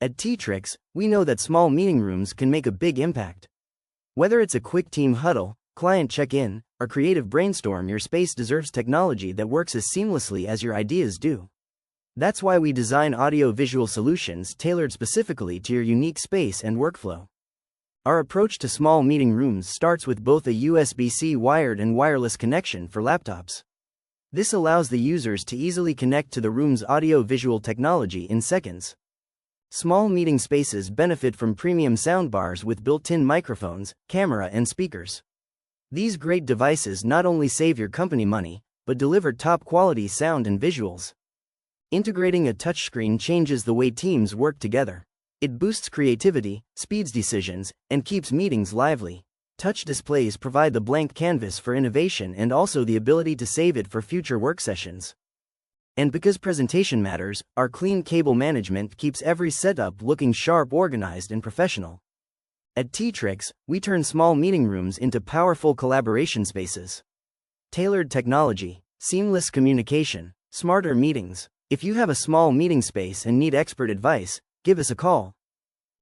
At Teatrx, we know that small meeting rooms can make a big impact. Whether it's a quick team huddle, client check-in, or creative brainstorm, your space deserves technology that works as seamlessly as your ideas do. That's why we design audio-visual solutions tailored specifically to your unique space and workflow. Our approach to small meeting rooms starts with both a USB-C wired and wireless connection for laptops. This allows the users to easily connect to the room's audio-visual technology in seconds. Small meeting spaces benefit from premium soundbars with built-in microphones, camera, and speakers. These great devices not only save your company money, but deliver top-quality sound and visuals. Integrating a touchscreen changes the way teams work together. It boosts creativity, speeds decisions, and keeps meetings lively. Touch displays provide the blank canvas for innovation and also the ability to save it for future work sessions. And because presentation matters, our clean cable management keeps every setup looking sharp, organized, and professional. At Teatrx, we turn small meeting rooms into powerful collaboration spaces. Tailored technology, seamless communication, smarter meetings. If you have a small meeting space and need expert advice, give us a call.